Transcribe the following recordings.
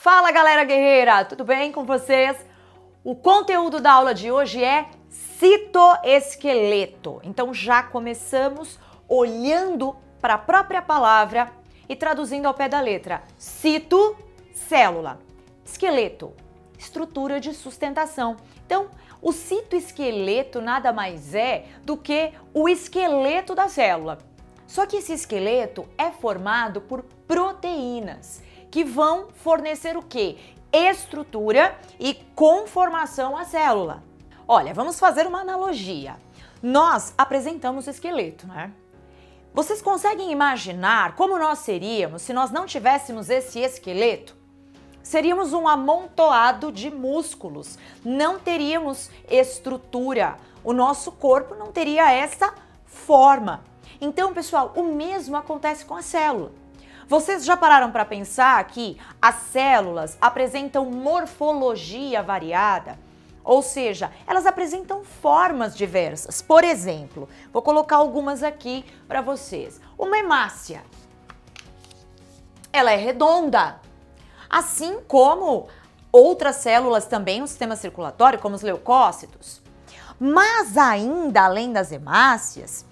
Fala galera guerreira, tudo bem com vocês? O conteúdo da aula de hoje é citoesqueleto. Então já começamos olhando para a própria palavra e traduzindo ao pé da letra. Cito, célula. Esqueleto, estrutura de sustentação. Então, o citoesqueleto nada mais é do que o esqueleto da célula. Só que esse esqueleto é formado por proteínas que vão fornecer o quê? Estrutura e conformação à célula. Olha, vamos fazer uma analogia. Nós apresentamos o esqueleto, né? Vocês conseguem imaginar como nós seríamos se nós não tivéssemos esse esqueleto? Seríamos um amontoado de músculos, não teríamos estrutura, o nosso corpo não teria essa forma. Então, pessoal, o mesmo acontece com a célula. Vocês já pararam para pensar que as células apresentam morfologia variada? Ou seja, elas apresentam formas diversas. Por exemplo, vou colocar algumas aqui para vocês. Uma hemácia, ela é redonda, assim como outras células também no sistema circulatório, como os leucócitos. Mas ainda além das hemácias,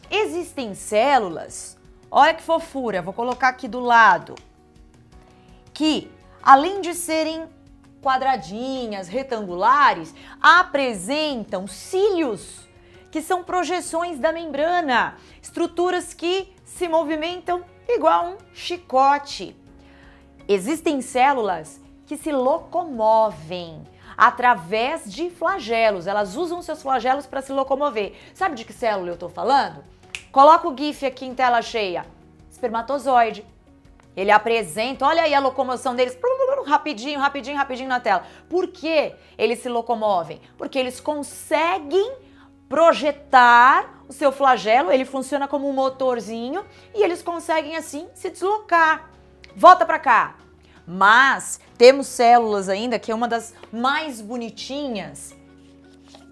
existem células, olha que fofura, vou colocar aqui do lado, que além de serem quadradinhas, retangulares, apresentam cílios, que são projeções da membrana, estruturas que se movimentam igual um chicote. Existem células que se locomovem através de flagelos, elas usam seus flagelos para se locomover. Sabe de que célula eu estou falando? Coloca o GIF aqui em tela cheia. Espermatozoide. Ele apresenta, olha aí a locomoção deles, rapidinho, rapidinho, rapidinho na tela. Por que eles se locomovem? Porque eles conseguem projetar o seu flagelo, ele funciona como um motorzinho e eles conseguem assim se deslocar. Volta para cá. Mas temos células ainda, que é uma das mais bonitinhas,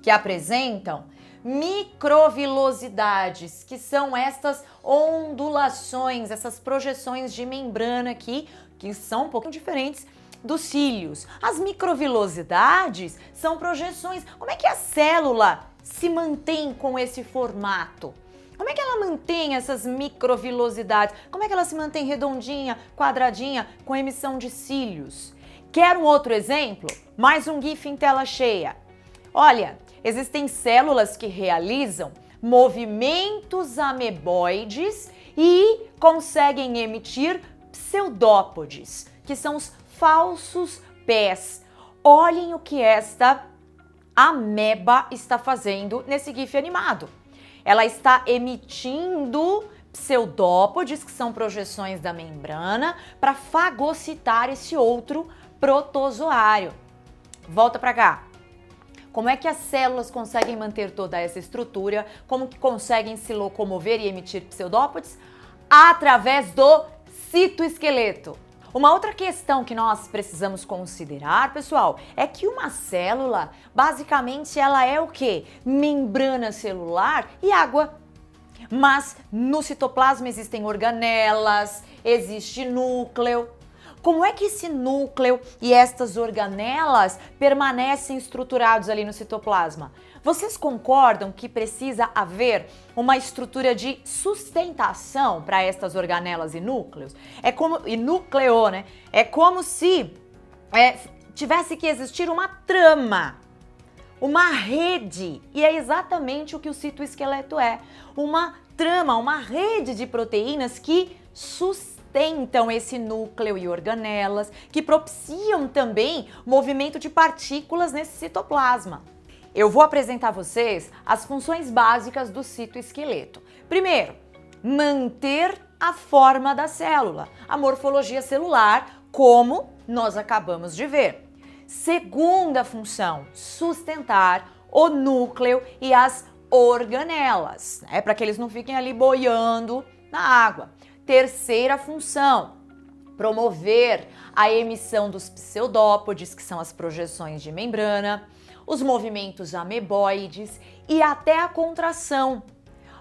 que apresentam microvilosidades, que são estas ondulações, essas projeções de membrana aqui, que são um pouquinho diferentes dos cílios. As microvilosidades são projeções. Como é que a célula se mantém com esse formato? Como é que ela mantém essas microvilosidades? Como é que ela se mantém redondinha, quadradinha, com emissão de cílios? Quer um outro exemplo? Mais um GIF em tela cheia. Olha, existem células que realizam movimentos ameboides e conseguem emitir pseudópodes, que são os falsos pés. Olhem o que esta ameba está fazendo nesse GIF animado. Ela está emitindo pseudópodes, que são projeções da membrana, para fagocitar esse outro protozoário. Volta para cá. Como é que as células conseguem manter toda essa estrutura? Como que conseguem se locomover e emitir pseudópodes? Através do citoesqueleto. Uma outra questão que nós precisamos considerar, pessoal, é que uma célula, basicamente, ela é o quê? Membrana celular e água. Mas no citoplasma existem organelas, existe núcleo. Como é que esse núcleo e estas organelas permanecem estruturados ali no citoplasma? Vocês concordam que precisa haver uma estrutura de sustentação para estas organelas e núcleos? E núcleo, né? É como se tivesse que existir uma trama, uma rede. E é exatamente o que o citoesqueleto é. Uma trama, uma rede de proteínas que sustentam esse núcleo e organelas, que propiciam também movimento de partículas nesse citoplasma. Eu vou apresentar a vocês as funções básicas do citoesqueleto. Primeiro, manter a forma da célula, a morfologia celular, como nós acabamos de ver. Segunda função, sustentar o núcleo e as organelas, né, para que eles não fiquem ali boiando na água. Terceira função, promover a emissão dos pseudópodes, que são as projeções de membrana, os movimentos ameboides e até a contração.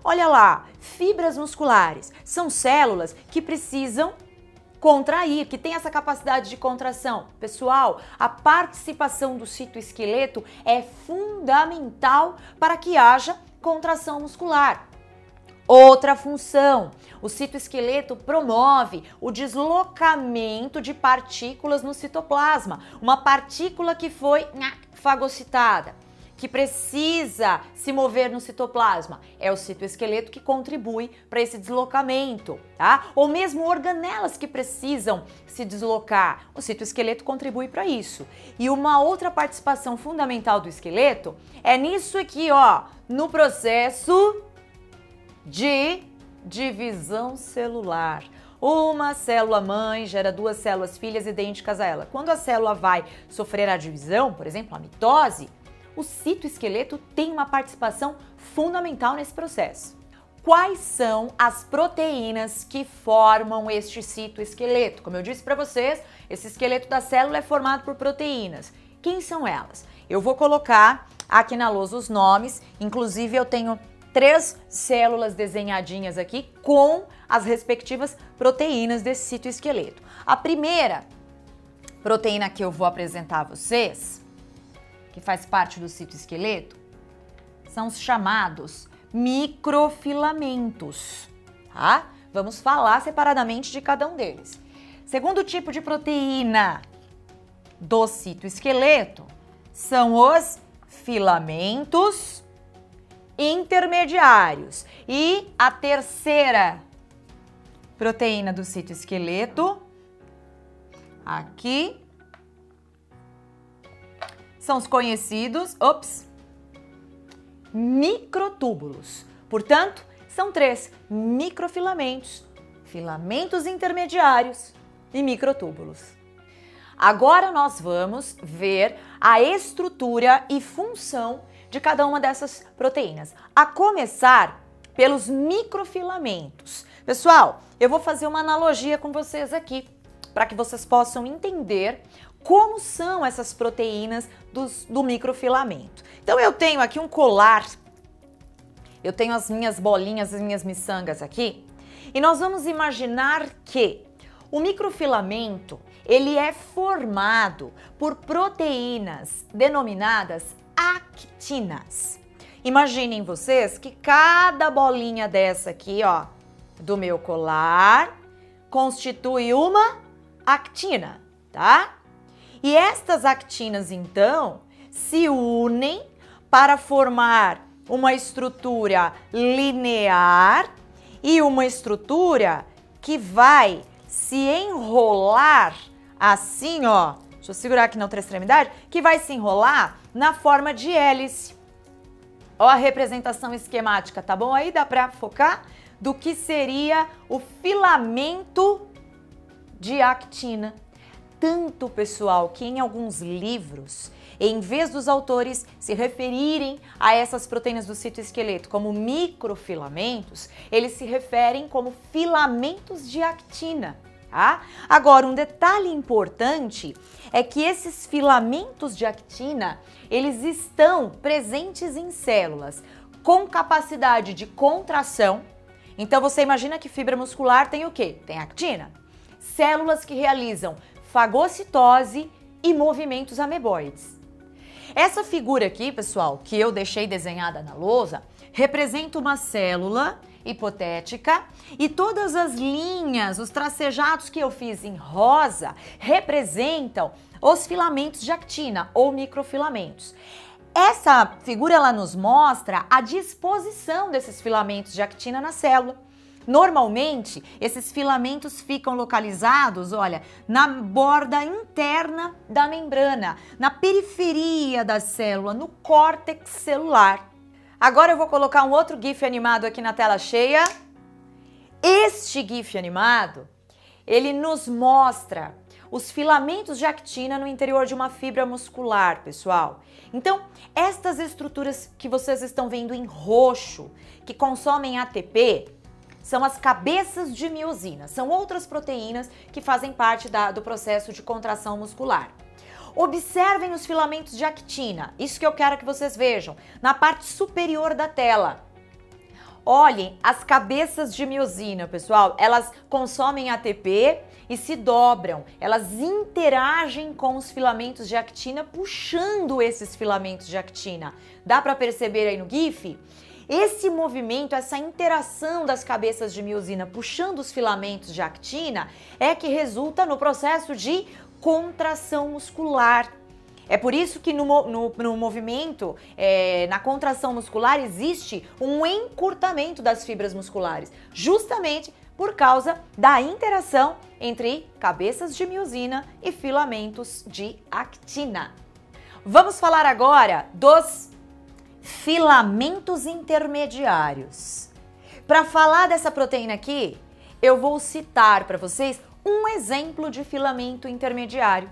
Olha lá, fibras musculares são células que precisam contrair, que tem essa capacidade de contração. Pessoal, a participação do citoesqueleto é fundamental para que haja contração muscular. Outra função, o citoesqueleto promove o deslocamento de partículas no citoplasma, uma partícula que foi fagocitada, que precisa se mover no citoplasma. É o citoesqueleto que contribui para esse deslocamento, tá? Ou mesmo organelas que precisam se deslocar, o citoesqueleto contribui para isso. E uma outra participação fundamental do esqueleto é nisso aqui, ó, no processo de divisão celular. Uma célula mãe gera duas células filhas idênticas a ela. Quando a célula vai sofrer a divisão, por exemplo, a mitose, o citoesqueleto tem uma participação fundamental nesse processo. Quais são as proteínas que formam este citoesqueleto? Como eu disse para vocês, esse esqueleto da célula é formado por proteínas. Quem são elas? Eu vou colocar aqui na lousa os nomes, inclusive eu tenho 3 células desenhadinhas aqui com as respectivas proteínas desse citoesqueleto. A primeira proteína que eu vou apresentar a vocês, que faz parte do citoesqueleto, são os chamados microfilamentos, tá? Vamos falar separadamente de cada um deles. Segundo tipo de proteína do citoesqueleto são os filamentos intermediários. E a terceira proteína do citoesqueleto, aqui, são os conhecidos, microtúbulos. Portanto, são 3 microfilamentos, filamentos intermediários e microtúbulos. Agora nós vamos ver a estrutura e função de cada uma dessas proteínas, a começar pelos microfilamentos. Pessoal, eu vou fazer uma analogia com vocês aqui, para que vocês possam entender como são essas proteínas do microfilamento. Então eu tenho aqui um colar, eu tenho as minhas bolinhas, as minhas miçangas aqui, e nós vamos imaginar que o microfilamento, ele é formado por proteínas denominadas actinas. Imaginem vocês que cada bolinha dessa aqui, ó, do meu colar, constitui uma actina, tá? E estas actinas, então, se unem para formar uma estrutura linear e uma estrutura que vai se enrolar assim, ó. Deixa eu segurar aqui na outra extremidade, que vai se enrolar na forma de hélice. Ó a representação esquemática, tá bom? Aí dá para focar do que seria o filamento de actina. Tanto, pessoal, que em alguns livros, em vez dos autores se referirem a essas proteínas do citoesqueleto como microfilamentos, eles se referem como filamentos de actina. Tá? Agora, um detalhe importante é que esses filamentos de actina, eles estão presentes em células com capacidade de contração. Então, você imagina que fibra muscular tem o quê? Tem actina. Células que realizam fagocitose e movimentos ameboides. Essa figura aqui, pessoal, que eu deixei desenhada na lousa, representa uma célula hipotética e todas as linhas, os tracejados que eu fiz em rosa, representam os filamentos de actina ou microfilamentos. Essa figura ela nos mostra a disposição desses filamentos de actina na célula. Normalmente, esses filamentos ficam localizados, olha, na borda interna da membrana, na periferia da célula, no córtex celular. Agora eu vou colocar um outro GIF animado aqui na tela cheia. Este GIF animado, ele nos mostra os filamentos de actina no interior de uma fibra muscular, pessoal. Então, estas estruturas que vocês estão vendo em roxo, que consomem ATP, são as cabeças de miosina, são outras proteínas que fazem parte do processo de contração muscular. Observem os filamentos de actina, isso que eu quero que vocês vejam, na parte superior da tela. Olhem, as cabeças de miosina, pessoal, elas consomem ATP e se dobram. Elas interagem com os filamentos de actina, puxando esses filamentos de actina. Dá para perceber aí no GIF? Esse movimento, essa interação das cabeças de miosina puxando os filamentos de actina é que resulta no processo de contração muscular. É por isso que no movimento, na contração muscular, existe um encurtamento das fibras musculares, justamente por causa da interação entre cabeças de miosina e filamentos de actina. Vamos falar agora dos filamentos intermediários. Para falar dessa proteína aqui, eu vou citar para vocês um exemplo de filamento intermediário: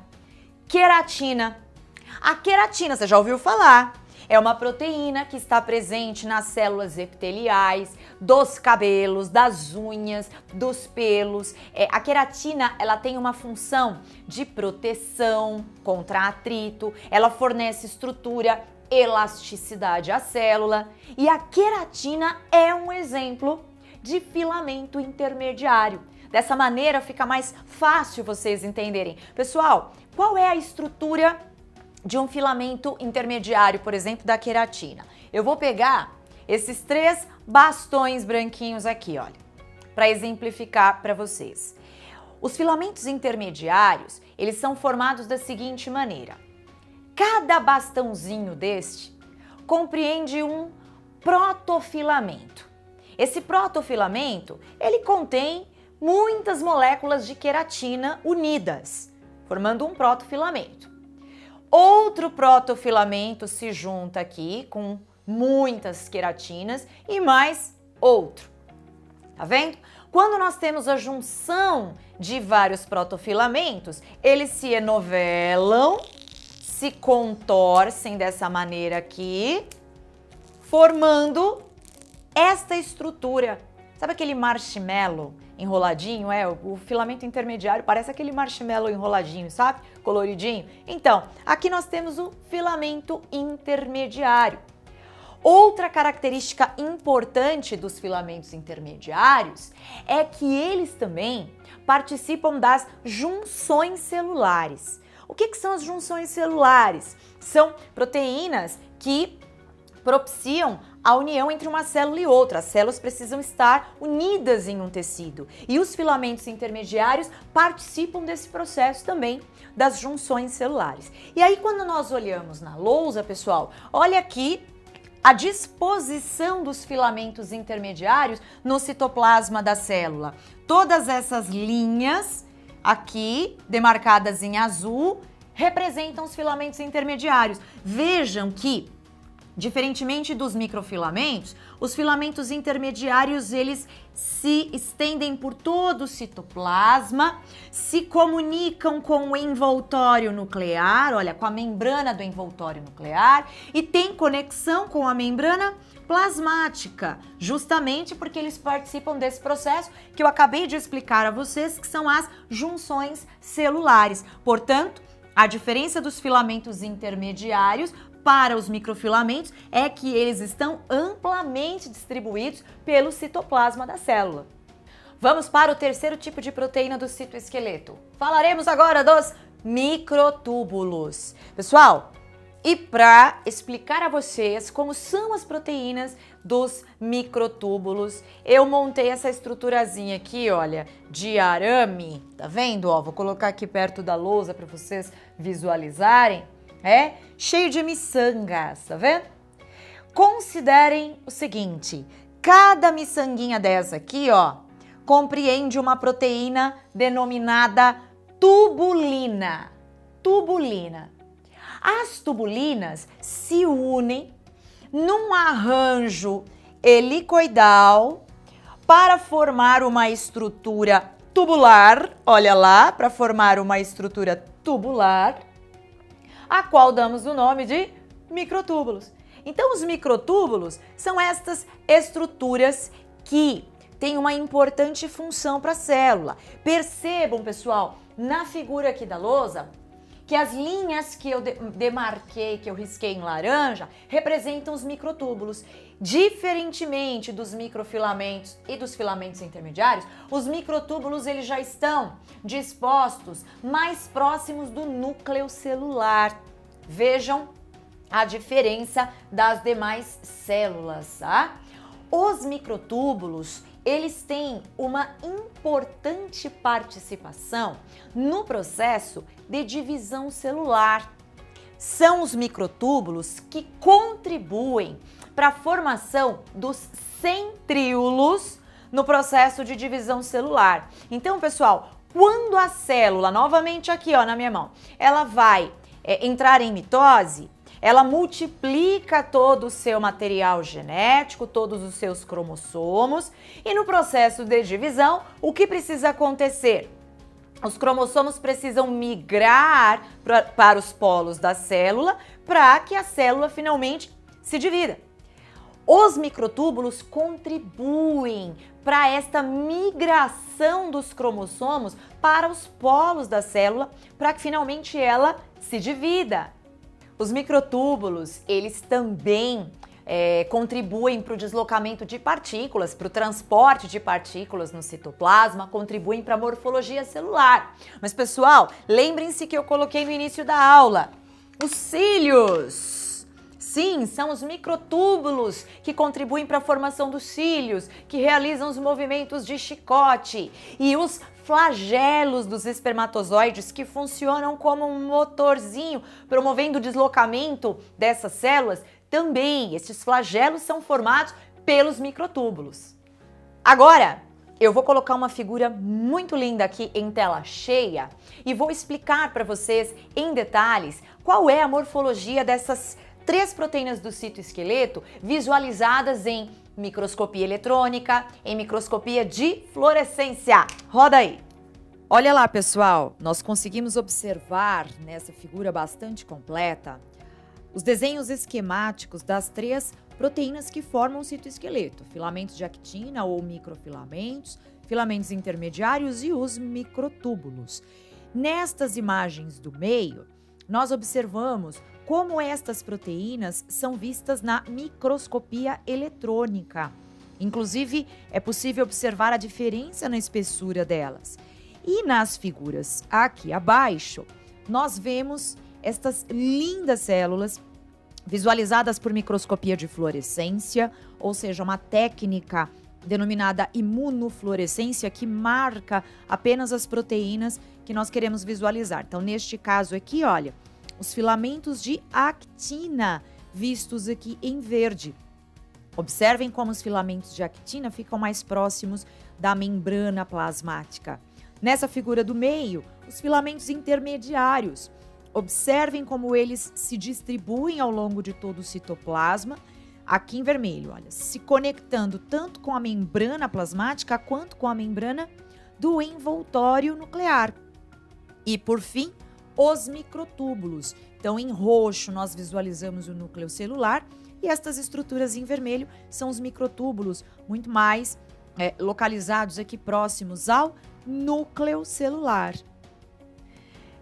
queratina. A queratina, você já ouviu falar? É uma proteína que está presente nas células epiteliais, dos cabelos, das unhas, dos pelos. A queratina, ela tem uma função de proteção contra atrito, ela fornece estrutura, elasticidade à célula, e a queratina é um exemplo de filamento intermediário. Dessa maneira fica mais fácil vocês entenderem. Pessoal, qual é a estrutura de um filamento intermediário, por exemplo, da queratina? Eu vou pegar esses 3 bastões branquinhos aqui, olha, para exemplificar para vocês. Os filamentos intermediários, eles são formados da seguinte maneira: cada bastãozinho deste compreende um protofilamento. Esse protofilamento, ele contém muitas moléculas de queratina unidas, formando um protofilamento. Outro protofilamento se junta aqui com muitas queratinas e mais outro. Tá vendo? Quando nós temos a junção de vários protofilamentos, eles se enovelam, se contorcem dessa maneira aqui, formando esta estrutura. Sabe aquele marshmallow enroladinho? O filamento intermediário parece aquele marshmallow enroladinho, sabe? Coloridinho. Então, aqui nós temos o filamento intermediário. Outra característica importante dos filamentos intermediários é que eles também participam das junções celulares. O que são as junções celulares? São proteínas que propiciam a união entre uma célula e outra. As células precisam estar unidas em um tecido. E os filamentos intermediários participam desse processo também das junções celulares. E aí, quando nós olhamos na lousa, pessoal, olha aqui a disposição dos filamentos intermediários no citoplasma da célula. Todas essas linhas aqui, demarcadas em azul, representam os filamentos intermediários. Vejam que, diferentemente dos microfilamentos, os filamentos intermediários, eles se estendem por todo o citoplasma, se comunicam com o envoltório nuclear, olha, com a membrana do envoltório nuclear, e tem conexão com a membrana plasmática, justamente porque eles participam desse processo que eu acabei de explicar a vocês, que são as junções celulares. Portanto, a diferença dos filamentos intermediários para os microfilamentos é que eles estão amplamente distribuídos pelo citoplasma da célula. Vamos para o terceiro tipo de proteína do citoesqueleto. Falaremos agora dos microtúbulos. Pessoal, e para explicar a vocês como são as proteínas dos microtúbulos, eu montei essa estruturazinha aqui, olha, de arame. Tá vendo? Ó, vou colocar aqui perto da lousa para vocês visualizarem. Cheio de miçangas, tá vendo? Considerem o seguinte: cada miçanguinha dessa aqui, ó, compreende uma proteína denominada tubulina. Tubulina. As tubulinas se unem num arranjo helicoidal para formar uma estrutura tubular. Olha lá, para formar uma estrutura tubular, a qual damos o nome de microtúbulos. Então, os microtúbulos são estas estruturas que têm uma importante função para a célula. Percebam, pessoal, na figura aqui da lousa, que as linhas que eu demarquei, que eu risquei em laranja, representam os microtúbulos. Diferentemente dos microfilamentos e dos filamentos intermediários, os microtúbulos eles já estão dispostos mais próximos do núcleo celular. Vejam a diferença das demais células, tá? Os microtúbulos, eles têm uma importante participação no processo de divisão celular. São os microtúbulos que contribuem para a formação dos centríolos no processo de divisão celular. Então, pessoal, quando a célula, novamente aqui ó, na minha mão, ela vai entrar em mitose, ela multiplica todo o seu material genético, todos os seus cromossomos, e no processo de divisão, o que precisa acontecer? Os cromossomos precisam migrar para os polos da célula para que a célula finalmente se divida. Os microtúbulos contribuem para esta migração dos cromossomos para os polos da célula para que finalmente ela se divida. Os microtúbulos, eles também contribuem para o deslocamento de partículas, para o transporte de partículas no citoplasma, contribuem para a morfologia celular. Mas, pessoal, lembrem-se que eu coloquei no início da aula, os cílios. Sim, são os microtúbulos que contribuem para a formação dos cílios, que realizam os movimentos de chicote, e os flagelos dos espermatozoides, que funcionam como um motorzinho, promovendo o deslocamento dessas células. Também, esses flagelos são formados pelos microtúbulos. Agora, eu vou colocar uma figura muito linda aqui em tela cheia e vou explicar para vocês em detalhes qual é a morfologia dessas 3 proteínas do citoesqueleto visualizadas em microscopia eletrônica, em microscopia de fluorescência. Roda aí! Olha lá, pessoal, nós conseguimos observar nessa figura bastante completa os desenhos esquemáticos das 3 proteínas que formam o citoesqueleto: filamentos de actina ou microfilamentos, filamentos intermediários e os microtúbulos. Nestas imagens do meio, nós observamos como estas proteínas são vistas na microscopia eletrônica. Inclusive, é possível observar a diferença na espessura delas. E nas figuras aqui abaixo, nós vemos estas lindas células visualizadas por microscopia de fluorescência, ou seja, uma técnica denominada imunofluorescência que marca apenas as proteínas que nós queremos visualizar. Então, neste caso aqui, olha, os filamentos de actina vistos aqui em verde. Observem como os filamentos de actina ficam mais próximos da membrana plasmática. Nessa figura do meio, os filamentos intermediários. Observem como eles se distribuem ao longo de todo o citoplasma, aqui em vermelho, olha, se conectando tanto com a membrana plasmática quanto com a membrana do envoltório nuclear. E, por fim, os microtúbulos. Então, em roxo, nós visualizamos o núcleo celular e estas estruturas em vermelho são os microtúbulos, muito mais localizados aqui próximos ao núcleo celular.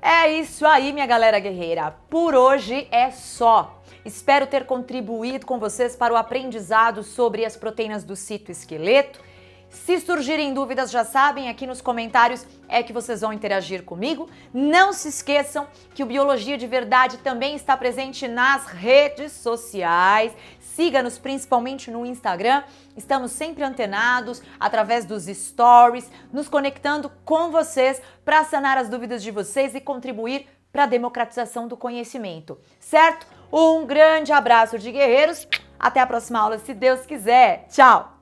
É isso aí, minha galera guerreira. Por hoje é só. Espero ter contribuído com vocês para o aprendizado sobre as proteínas do citoesqueleto. Se surgirem dúvidas, já sabem, aqui nos comentários é que vocês vão interagir comigo. Não se esqueçam que o Biologia de Verdade também está presente nas redes sociais. Siga-nos principalmente no Instagram. Estamos sempre antenados através dos stories, nos conectando com vocês para sanar as dúvidas de vocês e contribuir para a democratização do conhecimento, certo? Um grande abraço de guerreiros. Até a próxima aula, se Deus quiser. Tchau!